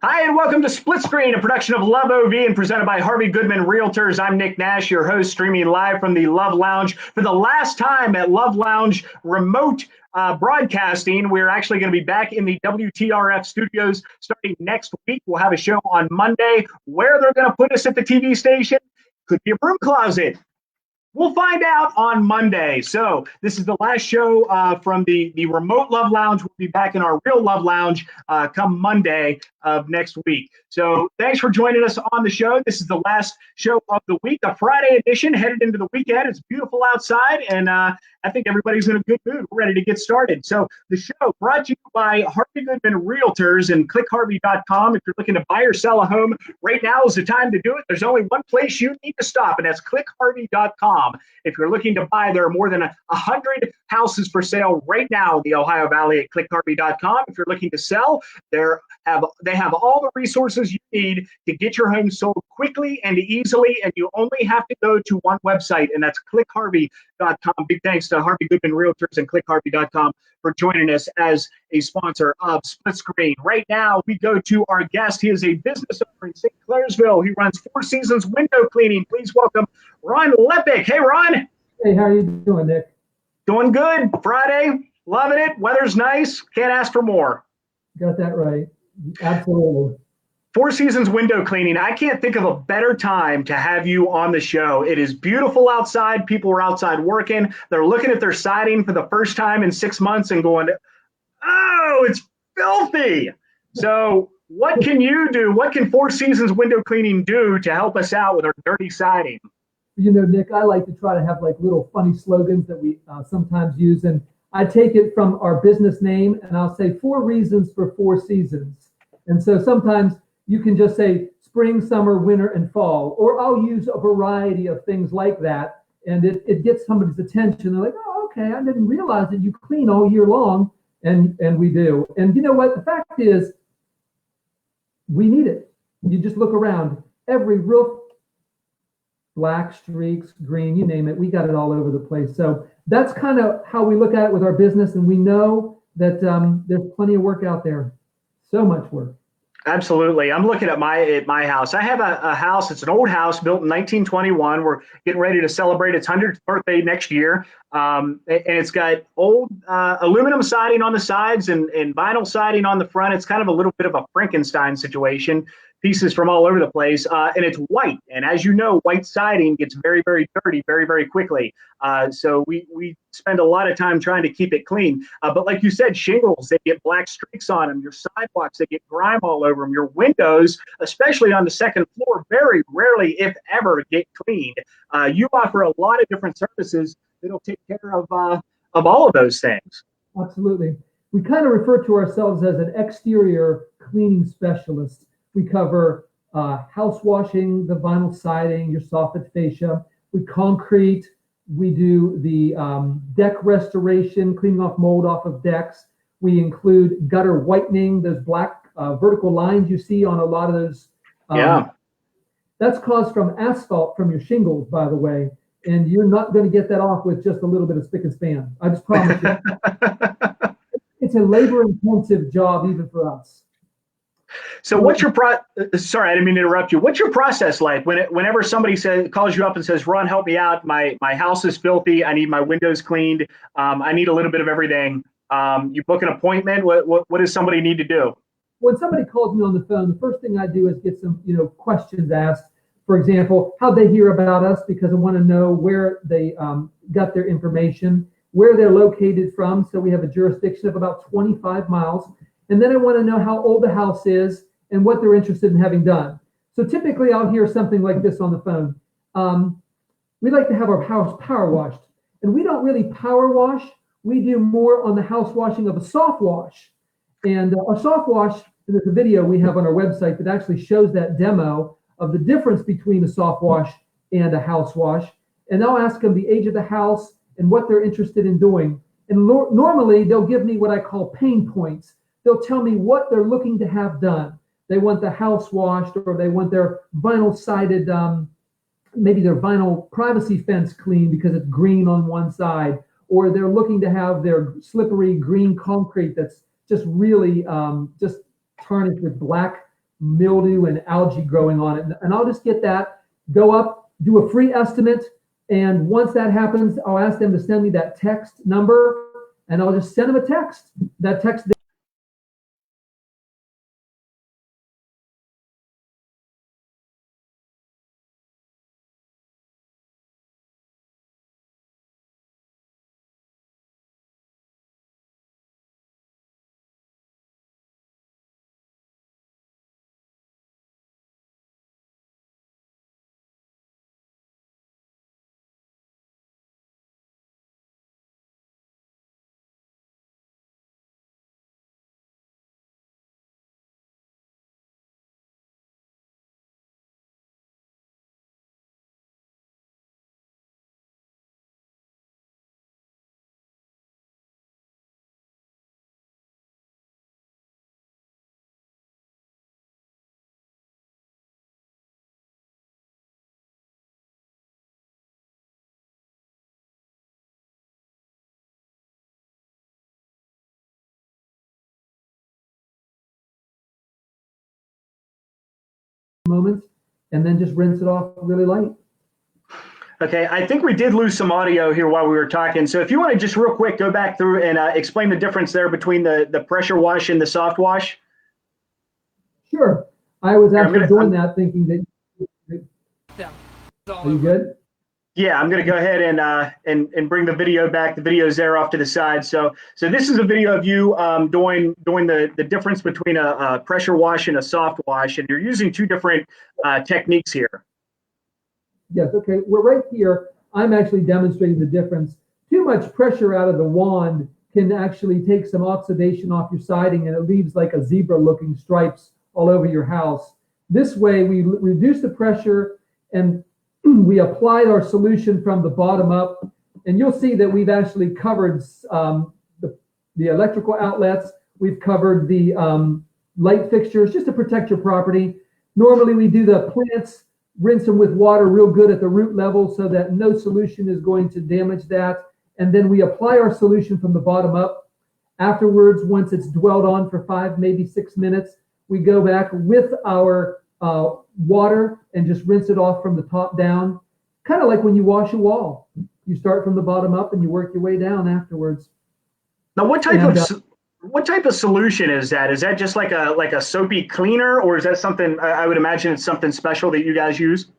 Hi, and welcome to Split Screen, a production of Love OV and presented by Harvey Goodman Realtors. I'm Nick Nash, your host, streaming live from the Love Lounge for the last time at Love Lounge remote broadcasting. We're actually going to be back in the WTRF studios starting next week. We'll have a show on Monday. Where they're going to put us at the TV station could be a broom closet. We'll find out on Monday. So this is the last show from the remote Love Lounge. We'll be back in our real Love Lounge come Monday of next week. So thanks for joining us on the show. This is the last show of the week, a Friday edition, headed into the weekend. It's beautiful outside, and I think everybody's in a good mood. We're ready to get started. So the show brought to you by Harvey Goodman Realtors and clickharvey.com. If you're looking to buy or sell a home, right now is the time to do it. There's only one place you need to stop, and that's clickharvey.com. If you're looking to buy, there are more than 100 houses for sale right now in the Ohio Valley at clickharvey.com. If you're looking to sell, they have all the resources you need to get your home sold quickly and easily, and you only have to go to one website, and that's clickharvey.com. Big thanks to Harvey Goodman Realtors and clickharvey.com for joining us as a sponsor of Split Screen. Right now, we go to our guest. He is a business owner in St. Clairsville. He runs Four Seasons Window Cleaning. Please welcome Ron Lepic. Hey, Ron. Hey, how are you doing, Nick? Doing good. Friday. Loving it. Weather's nice. Can't ask for more. Got that right. Absolutely. Four Seasons Window Cleaning. I can't think of a better time to have you on the show. It is beautiful outside. People are outside working. They're looking at their siding for the first time in 6 months and going, oh, it's filthy. So what can you do? What can Four Seasons Window Cleaning do to help us out with our dirty siding? You know, Nick, I like to try to have like little funny slogans that we sometimes use. And I take it from our business name and I'll say 4 reasons for 4 seasons. And so sometimes you can just say spring, summer, winter, and fall, or I'll use a variety of things like that. And it gets somebody's attention. They're like, oh, okay, I didn't realize that you clean all year long. And we do. And you know what? The fact is, we need it. You just look around. Every roof, black streaks, green, you name it. We got it all over the place. So that's kind of how we look at it with our business. And we know that there's plenty of work out there. So much work. Absolutely. I'm looking at my house. I have a house. It's an old house built in 1921. We're getting ready to celebrate its 100th birthday next year. And it's got old aluminum siding on the sides and vinyl siding on the front. It's kind of a little bit of a Frankenstein situation. Pieces from all over the place, and it's white. And as you know, white siding gets very, very dirty very, very quickly. So we spend a lot of time trying to keep it clean. But like you said, shingles, they get black streaks on them. Your sidewalks, they get grime all over them. Your windows, especially on the second floor, very rarely, if ever, get cleaned. You offer a lot of different services that'll take care of all of those things. Absolutely. We kind of refer to ourselves as an exterior cleaning specialist. We cover house washing, the vinyl siding, your soffit fascia. We concrete. We do the deck restoration, cleaning off mold off of decks. We include gutter whitening, those black vertical lines you see on a lot of those. That's caused from asphalt from your shingles, by the way. And you're not going to get that off with just a little bit of spick and span. I just promise you. It's a labor-intensive job even for us. So what's your sorry, I didn't mean to interrupt you. What's your process like whenever somebody calls you up and says, Ron, help me out. My house is filthy. I need my windows cleaned. I need a little bit of everything. You book an appointment. What does somebody need to do? When somebody calls me on the phone, the first thing I do is get some, questions asked. For example, how they hear about us, because I want to know where they got their information, where they're located from. So we have a jurisdiction of about 25 miles. And then I want to know how old the house is and what they're interested in having done. So typically I'll hear something like this on the phone. We'd like to have our house power washed. And we don't really power wash. We do more on the house washing of a soft wash. And a soft wash, there's a video we have on our website that actually shows that demo of the difference between a soft wash and a house wash. And I'll ask them the age of the house and what they're interested in doing. And normally they'll give me what I call pain points. They'll tell me what they're looking to have done. They want the house washed, or they want their vinyl sided, maybe their vinyl privacy fence cleaned because it's green on one side, or they're looking to have their slippery green concrete that's just really just tarnished with black mildew and algae growing on it. And I'll just get that, go up, do a free estimate. And once that happens, I'll ask them to send me that text number, and I'll just send them a text. That text moments, and then just rinse it off really light. Okay, I think we did lose some audio here while we were talking. So if you want to just real quick go back through and explain the difference there between the pressure wash and the soft wash. Sure. I was actually doing that thinking that. Are you good? Yeah, I'm going to go ahead and bring the video back. The video's there off to the side. So this is a video of you doing the difference between a pressure wash and a soft wash, and you're using two different techniques here. Yes, okay. Well, right here, I'm actually demonstrating the difference. Too much pressure out of the wand can actually take some oxidation off your siding, and it leaves like a zebra-looking stripes all over your house. This way, we reduce the pressure, and we applied our solution from the bottom up, and you'll see that we've actually covered the electrical outlets. We've covered the light fixtures just to protect your property. Normally, we do the plants, rinse them with water real good at the root level so that no solution is going to damage that. And then we apply our solution from the bottom up. Afterwards, once it's dwelled on for 5, maybe 6 minutes, we go back with our water and just rinse it off from the top down. Kind of like when you wash a wall. You start from the bottom up and you work your way down afterwards. Now, what type of solution is that? Is that just like a soapy cleaner, or is that something, I would imagine it's something special that you guys use?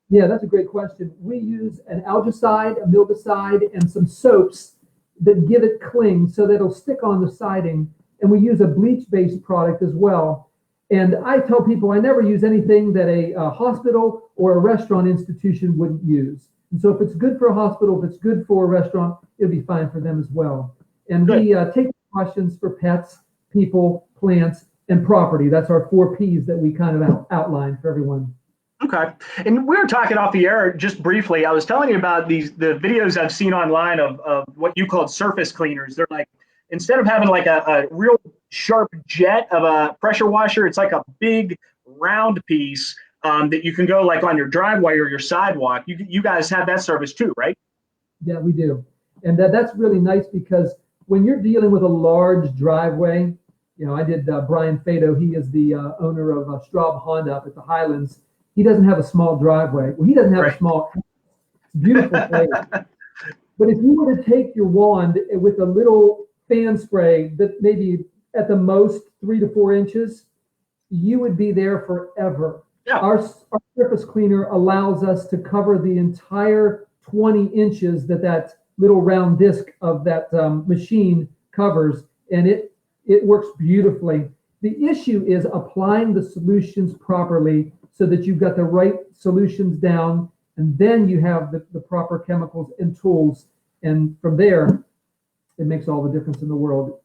Yeah, that's a great question. We use an algicide, a mildicide, and some soaps that give it cling so that it'll stick on the siding. And we use a bleach-based product as well. And I tell people I never use anything that a hospital or a restaurant institution wouldn't use. And so if it's good for a hospital, if it's good for a restaurant, it'll be fine for them as well. And good. We take precautions for pets, people, plants, and property. That's our 4 Ps that we kind of outlined for everyone. Okay. And we were talking off the air just briefly. I was telling you about the videos I've seen online of what you called surface cleaners. They're like, instead of having like a real sharp jet of a pressure washer, it's like a big round piece that you can go like on your driveway or your sidewalk. You guys have that service too, right? Yeah, we do. And that's really nice because when you're dealing with a large driveway, you know, I did Brian Fado. He is the owner of Straub Honda up at the Highlands. He doesn't have a small driveway. Well, he doesn't have a small, it's a beautiful place. But if you were to take your wand with a little fan spray that maybe at the most 3 to 4 inches, you would be there forever. Yeah. Our surface cleaner allows us to cover the entire 20 inches that little round disc of that machine covers, and it works beautifully. The issue is applying the solutions properly so that you've got the right solutions down, and then you have the proper chemicals and tools, and from there, it makes all the difference in the world.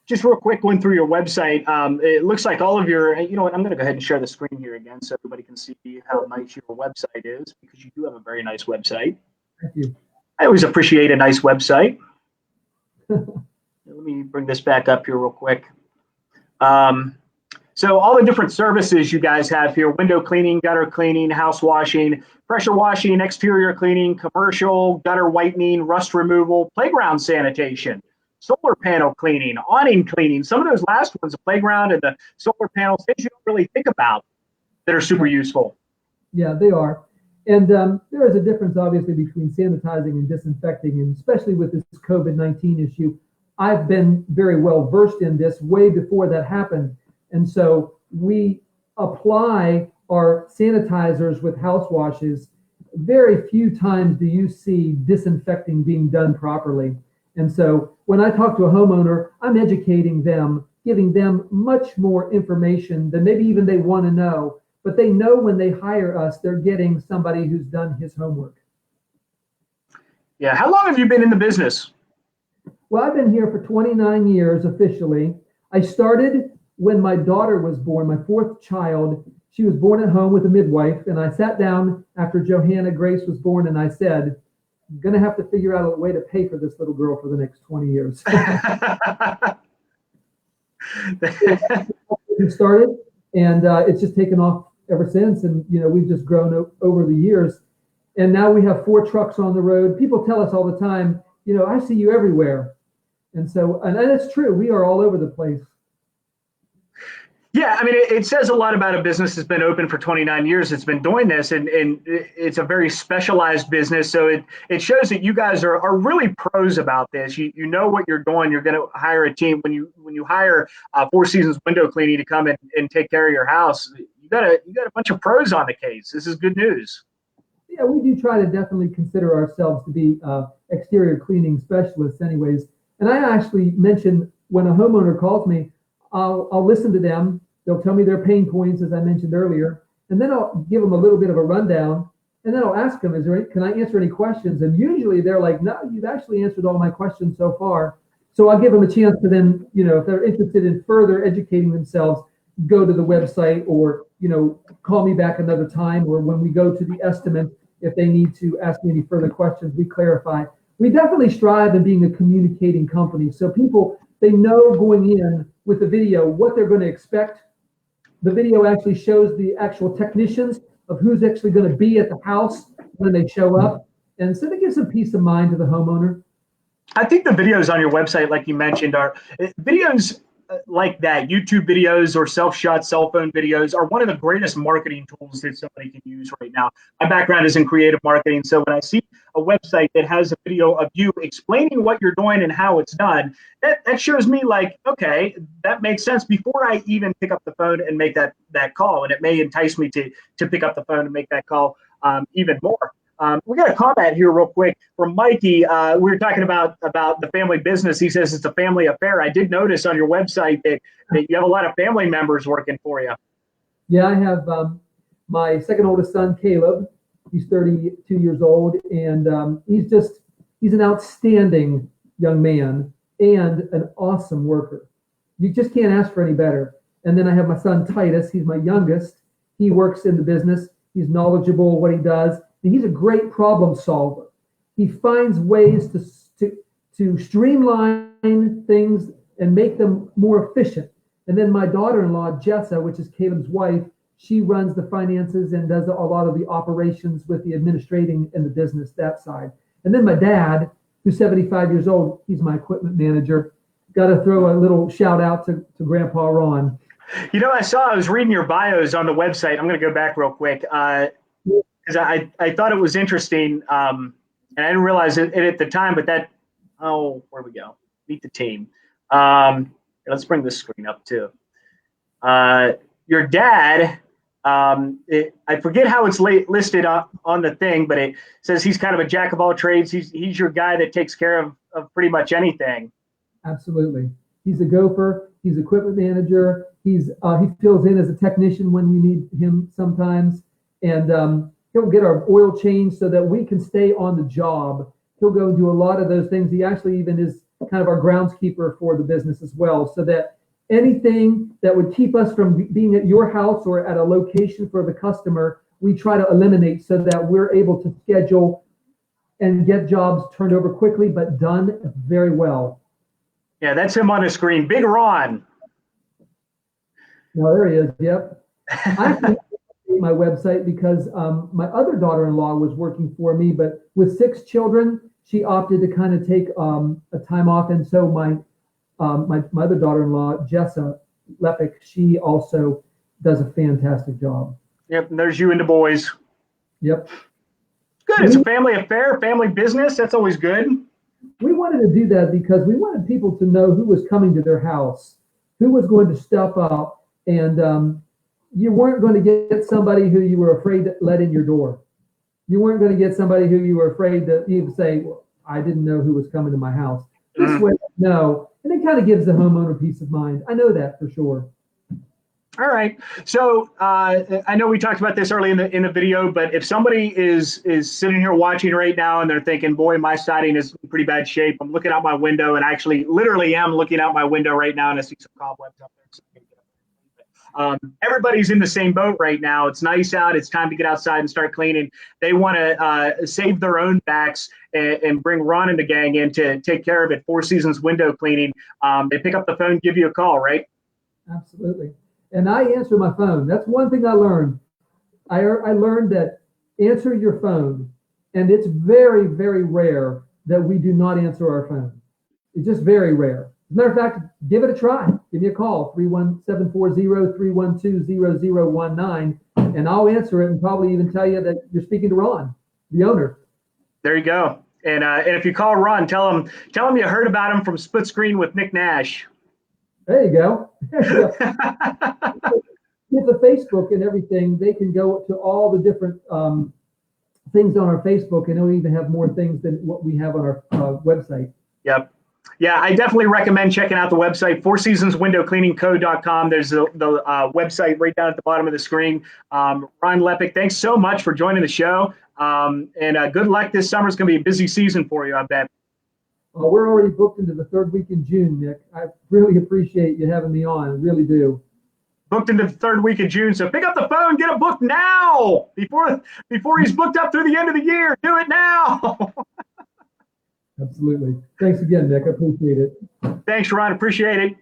Just real quick, going through your website, it looks like all of your, you know what, I'm going to go ahead and share the screen here again so everybody can see how nice your website is, because you do have a very nice website. Thank you. I always appreciate a nice website. Let me bring this back up here real quick. So all the different services you guys have here: window cleaning, gutter cleaning, house washing, pressure washing, exterior cleaning, commercial, gutter whitening, rust removal, playground sanitation. solar panel cleaning, awning cleaning. Some of those last ones, the playground and the solar panels, things you don't really think about that are super useful. Yeah, they are. And there is a difference, obviously, between sanitizing and disinfecting, and especially with this COVID-19 issue. I've been very well versed in this way before that happened. And so we apply our sanitizers with house washes. Very few times do you see disinfecting being done properly. And so when I talk to a homeowner, I'm educating them, giving them much more information than maybe even they want to know. But they know when they hire us, they're getting somebody who's done his homework. Yeah. How long have you been in the business? Well, I've been here for 29 years officially. I started when my daughter was born, my fourth child. She was born at home with a midwife, and I sat down after Johanna Grace was born, and I said, I'm going to have to figure out a way to pay for this little girl for the next 20 years. We started, and it's just taken off ever since. And, we've just grown over the years. And now we have 4 trucks on the road. People tell us all the time, I see you everywhere. And so, and it's true, we are all over the place. Yeah, I mean, it says a lot about a business that's been open for 29 years. It's been doing this, and it's a very specialized business. So it shows that you guys are really pros about this. You know what you're doing. You're going to hire a team. When you hire Four Seasons Window Cleaning to come and take care of your house, you got a bunch of pros on the case. This is good news. Yeah, we do try to definitely consider ourselves to be exterior cleaning specialists anyways. And I actually mention when a homeowner calls me, I'll listen to them. They'll tell me their pain points, as I mentioned earlier, and then I'll give them a little bit of a rundown, and then I'll ask them, can I answer any questions? And usually they're like, no, you've actually answered all my questions so far. So I'll give them a chance to then, if they're interested in further educating themselves, go to the website or, call me back another time, or when we go to the estimate, if they need to ask me any further questions, we clarify. We definitely strive in being a communicating company. So people, they know going in with the video what they're going to expect. The video actually shows the actual technicians of who's actually going to be at the house when they show up. And so that gives some peace of mind to the homeowner. I think the videos on your website, like you mentioned, are videos like that. YouTube videos or self-shot cell phone videos are one of the greatest marketing tools that somebody can use right now. My background is in creative marketing. So when I see a website that has a video of you explaining what you're doing and how it's done, that shows me like, okay, that makes sense before I even pick up the phone and make that call. And it may entice me to pick up the phone and make that call even more. We got a comment here real quick from Mikey. We were talking about the family business. He says it's a family affair. I did notice on your website that you have a lot of family members working for you. Yeah, I have my second oldest son, Caleb. He's 32 years old, and he's an outstanding young man and an awesome worker. You just can't ask for any better. And then I have my son, Titus. He's my youngest. He works in the business. He's knowledgeable what he does. He's a great problem solver. He finds ways to streamline things and make them more efficient. And then my daughter-in-law, Jessa, which is Caleb's wife, she runs the finances and does a lot of the operations with the administrating and the business, that side. And then my dad, who's 75 years old, he's my equipment manager. Got to throw a little shout out to Grandpa Ron. I was reading your bios on the website. I'm going to go back real quick. Because I thought it was interesting, and I didn't realize it at the time, but where we go? Meet the team. Let's bring this screen up too. Your dad, I forget how it's listed on the thing, but it says he's kind of a jack of all trades. He's your guy that takes care of pretty much anything. Absolutely. He's a gopher. He's equipment manager. He fills in as a technician when we need him sometimes. And he'll get our oil changed so that we can stay on the job. He'll go and do a lot of those things. He actually even is kind of our groundskeeper for the business as well, so that anything that would keep us from being at your house or at a location for the customer, we try to eliminate so that we're able to schedule and get jobs turned over quickly, but done very well. Yeah, that's him on the screen. Big Ron. No, there he is. Yep. I my website because my other daughter-in-law was working for me, but with 6 children, she opted to kind of take a time off, and so my other daughter-in-law, Jessa Lepic, she also does a fantastic job. Yep, and there's you and the boys. Yep. Good. It's a family affair, family business. That's always good. We wanted to do that because we wanted people to know who was coming to their house, who was going to step up, and you weren't going to get somebody who you were afraid to let in your door. You weren't going to get somebody who you were afraid to even say, well, I didn't know who was coming to my house. This way, no. And it kind of gives the homeowner peace of mind. I know that for sure. All right. So I know we talked about this early in the video, but if somebody is sitting here watching right now and they're thinking, boy, my siding is in pretty bad shape. I'm looking out my window and actually literally am looking out my window right now and I see some cobwebs up there. Everybody's in the same boat right now. It's nice out. It's time to get outside and start cleaning. They want to save their own backs and bring Ron and the gang in to take care of it. Four Seasons Window Cleaning. They pick up the phone, give you a call, right? Absolutely. And I answer my phone. That's one thing I learned. I learned that answer your phone. And it's very, very rare that we do not answer our phone. It's just very rare. As a matter of fact, give it a try. Give me a call, 317-40312-0019, and I'll answer it and probably even tell you that you're speaking to Ron, the owner. There you go. And if you call Ron, tell him you heard about him from Split Screen with Nick Nash. There you go. With the Facebook and everything, they can go to all the different things on our Facebook, and it'll even have more things than what we have on our website. Yep. Yeah, I definitely recommend checking out the website, fourseasonswindowcleaningco.com. There's the website right down at the bottom of the screen. Ron Lepic, thanks so much for joining the show. And good luck this summer. It's going to be a busy season for you, I bet. Well, we're already booked into the third week in June, Nick. I really appreciate you having me on. I really do. Booked into the third week of June. So pick up the phone, get a book now before he's booked up through the end of the year. Do it now. Absolutely. Thanks again, Nick. I appreciate it. Thanks, Ron. Appreciate it.